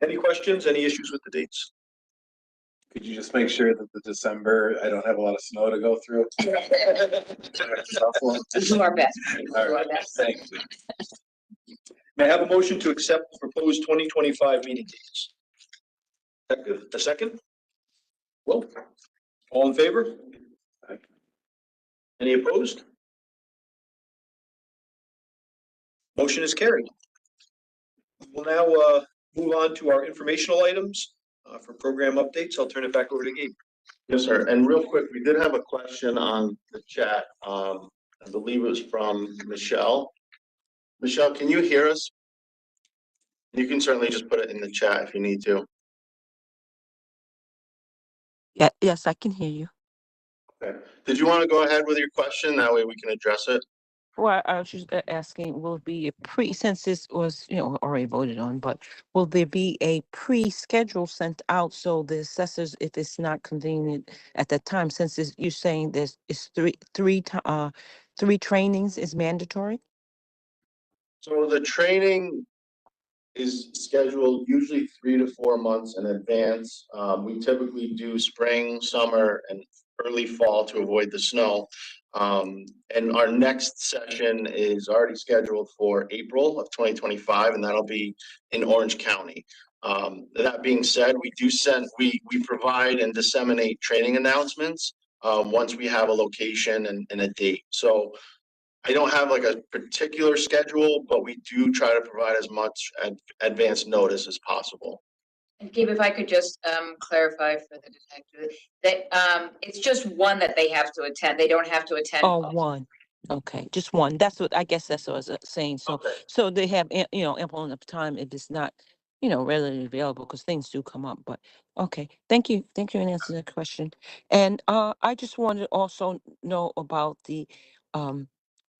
Any questions, any issues with the dates? Could you just make sure that the December, I don't have a lot of snow to go through? We'll do our best. All right, thank you. May I have a motion to accept the proposed 2025 meeting dates? A second? Well, all in favor? Any opposed? Motion is carried. We'll now move on to our informational items for program updates. I'll turn it back over to Gabe. Yes, sir. And real quick, we did have a question on the chat. I believe it was from Michelle. Michelle, can you hear us? You can certainly just put it in the chat if you need to. Yeah, yes, I can hear you. Okay. Did you want to go ahead with your question? That way we can address it. Well, I was just asking, will it be since this was, already voted on, but will there be a pre-schedule sent out so the assessors, if it's not convenient at that time, since you're saying it's three trainings is mandatory? So the training is scheduled usually 3 to 4 months in advance. We typically do spring, summer, and early fall to avoid the snow. And our next session is already scheduled for April of 2025, and that'll be in Orange County. That being said, we provide and disseminate training announcements once we have a location and a date. So I don't have like a particular schedule, but we do try to provide as much advance notice as possible. And Gabe, if I could just clarify for the detective that it's just one that they have to attend. They don't have to attend. Oh, one. Okay, just one. That's what I was saying. So, Okay. so they have, ample enough time if it's not, readily available, because things do come up. But okay, thank you for answering that question. And I just wanted to also know about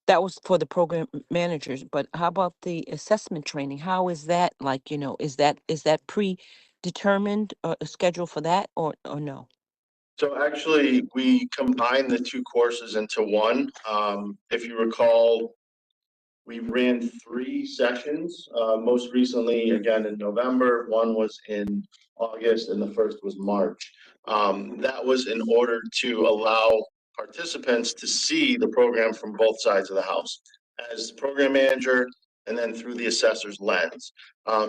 that was for the program managers. But how about the assessment training? How is that? Like, is that predetermined a schedule for that or no? So actually, we combined the two courses into one. If you recall, we ran 3 sessions, most recently, again, in November. One was in August, and the first was March. That was in order to allow participants to see the program from both sides of the house, as program manager and then through the assessor's lens.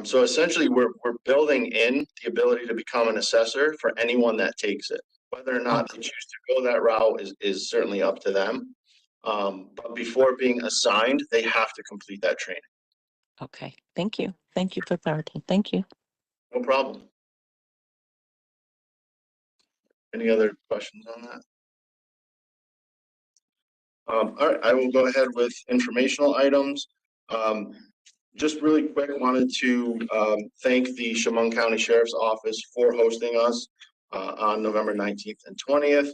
So essentially, we're building in the ability to become an assessor for anyone that takes it. Whether or not they choose to go that route is certainly up to them. But before being assigned, they have to complete that training. Okay, thank you. Thank you for clarity. Thank you. No problem. Any other questions on that? All right, I will go ahead with informational items. Just really quick, wanted to thank the Chemung County Sheriff's Office for hosting us on November 19th and 20th.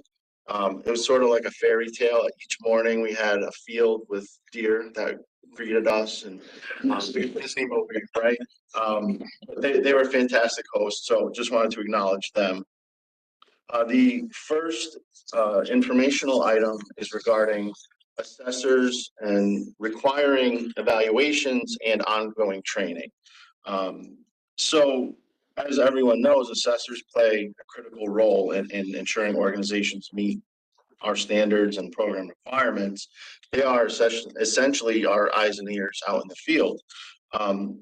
It was sort of like a fairy tale. Each morning we had a field with deer that greeted us, and Disney movie, right? They were fantastic hosts, so just wanted to acknowledge them. The first informational item is regarding assessors and requiring evaluations and ongoing training. So as everyone knows, assessors play a critical role in ensuring organizations meet our standards and program requirements. They are essentially our eyes and ears out in the field.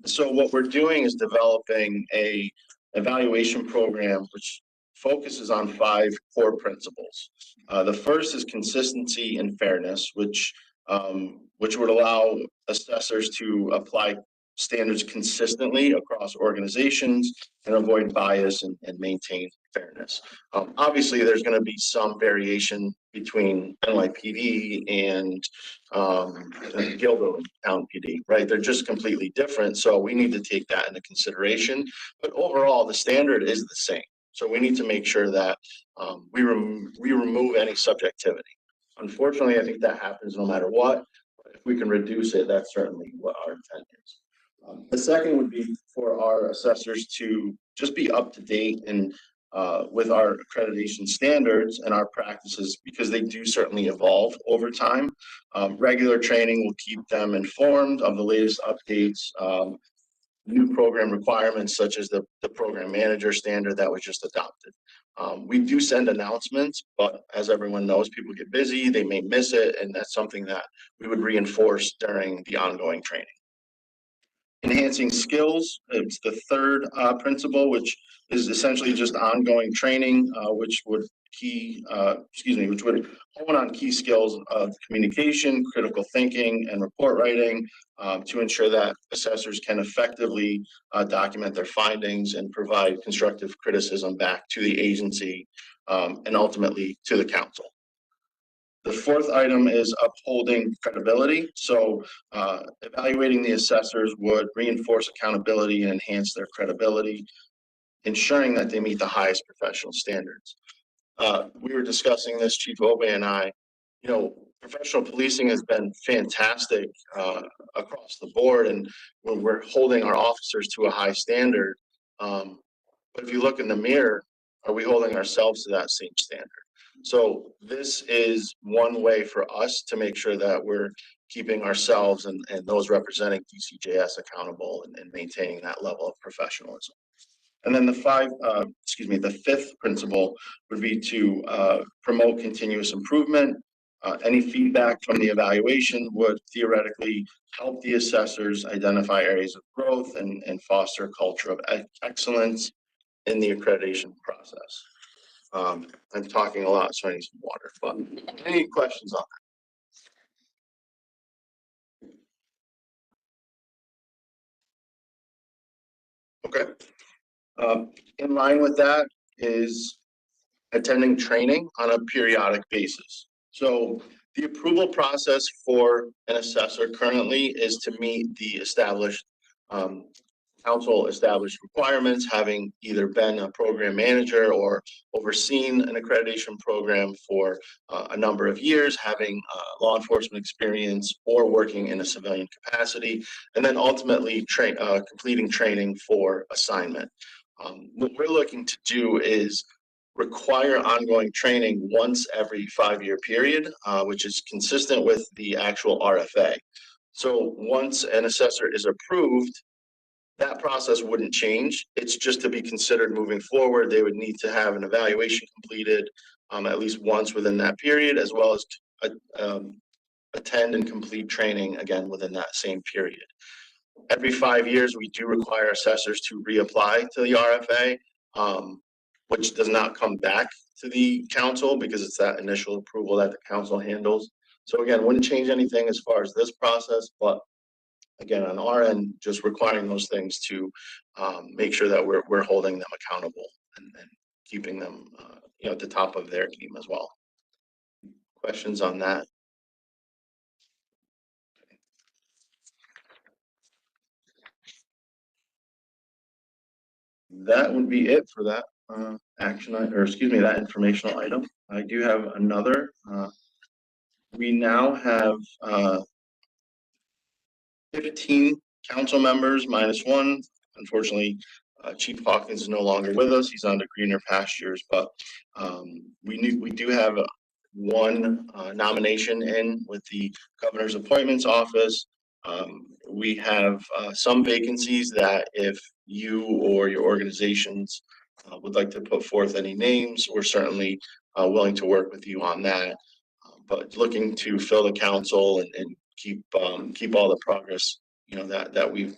So what we're doing is developing a evaluation program which focuses on 5 core principles. The first is consistency and fairness, which would allow assessors to apply standards consistently across organizations and avoid bias and maintain fairness. Obviously, there's going to be some variation between NYPD and Gilbo Town PD, right? They're just completely different, so we need to take that into consideration. But overall, the standard is the same. So we need to make sure that we remove any subjectivity. Unfortunately, I think that happens no matter what. But if we can reduce it, that's certainly what our intent is. The second would be for our assessors to just be up to date and with our accreditation standards and our practices, because they do certainly evolve over time. Regular training will keep them informed of the latest updates, new program requirements such as the program manager standard that was just adopted. We do send announcements, but as everyone knows, people get busy, they may miss it, and that's something that we would reinforce during the ongoing training. Enhancing skills, it's the third principle, which is essentially just ongoing training, which would hone on key skills of communication, critical thinking, and report writing to ensure that assessors can effectively document their findings and provide constructive criticism back to the agency and ultimately to the council. The fourth item is upholding credibility. So evaluating the assessors would reinforce accountability and enhance their credibility, ensuring that they meet the highest professional standards. We were discussing this, Chief Obe and I, professional policing has been fantastic across the board, and when we're holding our officers to a high standard. But if you look in the mirror, are we holding ourselves to that same standard? So this is one way for us to make sure that we're keeping ourselves and those representing DCJS accountable and maintaining that level of professionalism. And then the fifth principle would be to promote continuous improvement. Any feedback from the evaluation would theoretically help the assessors identify areas of growth and foster a culture of excellence in the accreditation process. I'm talking a lot, so I need some water, but any questions on that? Okay. In line with that is attending training on a periodic basis. So the approval process for an assessor currently is to meet the established council established requirements, having either been a program manager or overseen an accreditation program for a number of years, having law enforcement experience or working in a civilian capacity, and then ultimately completing training for assignment. What we're looking to do is require ongoing training once every 5-year period, which is consistent with the actual RFA. So once an assessor is approved, that process wouldn't change. It's just to be considered moving forward. They would need to have an evaluation completed at least once within that period, as well as attend and complete training again within that same period. Every 5 years, we do require assessors to reapply to the RFA, which does not come back to the council because it's that initial approval that the council handles. So again, wouldn't change anything as far as this process, but again, on our end, just requiring those things to make sure that we're holding them accountable and keeping them, at the top of their game as well. Questions on that? That would be it for that that informational item. I do have another. We now have 15 council members minus one. Unfortunately, Chief Hawkins is no longer with us. He's on to greener pastures, but we do have one nomination in with the governor's appointments office. We have some vacancies that if you or your organizations would like to put forth any names, we're certainly willing to work with you on that. But looking to fill the council and keep all the progress, that we've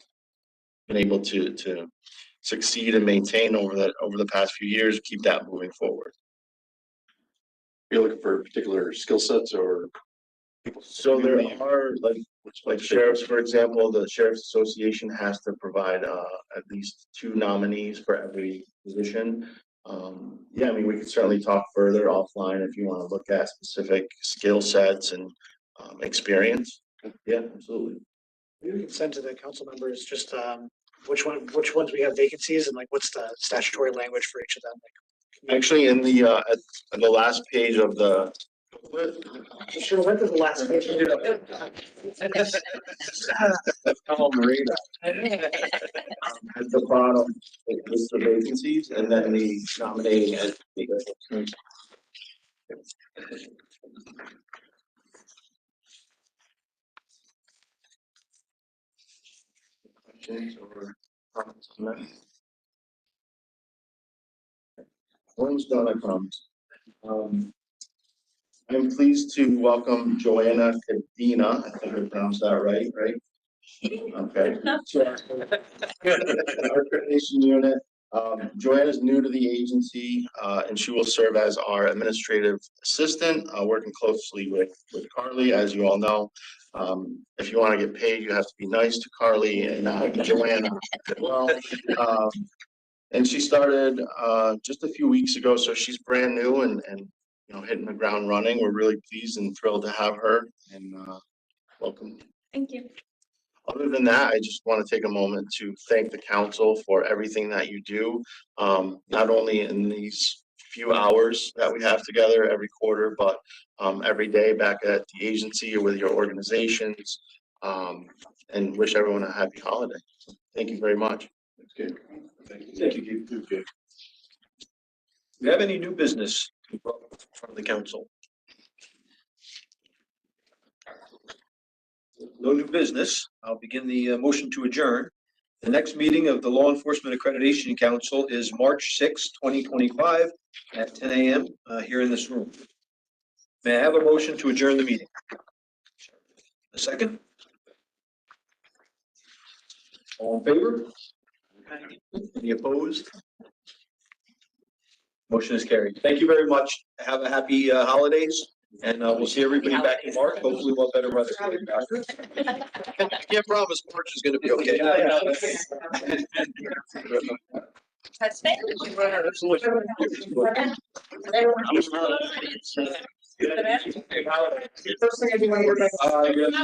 been able to succeed and maintain over the past few years, keep that moving forward. You're looking for particular skill sets or people? So there are like sheriffs, for example, the Sheriff's Association has to provide at least 2 nominees for every position. Yeah, I mean, we could certainly talk further offline if you want to look at specific skill sets and experience. Yeah, absolutely. Maybe we can send to the council members just which ones we have vacancies and like what's the statutory language for each of them. Like, actually, in the at the last page of the booklet. Sure, went to the last page. At the bottom, it lists the vacancies and then the nominating entity. Questions or comments on that? One's done, I promise. I'm pleased to welcome Joanna Cadena. I think I pronounced that right? Okay. Our accreditation unit. Joanna is new to the agency, and she will serve as our administrative assistant, working closely with Carly, as you all know. If you want to get paid, you have to be nice to Carly and Joanna as well. And she started just a few weeks ago, so she's brand new and hitting the ground running. We're really pleased and thrilled to have her, and welcome. Thank you. Other than that, I just want to take a moment to thank the council for everything that you do, not only in these few hours that we have together every quarter, but every day back at the agency or with your organizations, and wish everyone a happy holiday. So thank you very much. That's good. Thank you. Do you have any new business from the council? No new business. I'll begin the motion to adjourn. The next meeting of the Law Enforcement Accreditation Council is March 6, 2025 at 10 a.m. Here in this room. May I have a motion to adjourn the meeting? A second? All in favor? Any opposed? Motion is carried. Thank you very much. Have a happy holidays, and we'll see everybody back in March. Hopefully, we'll have better weather. I can't promise March is going to be okay. First thing I do when I get back.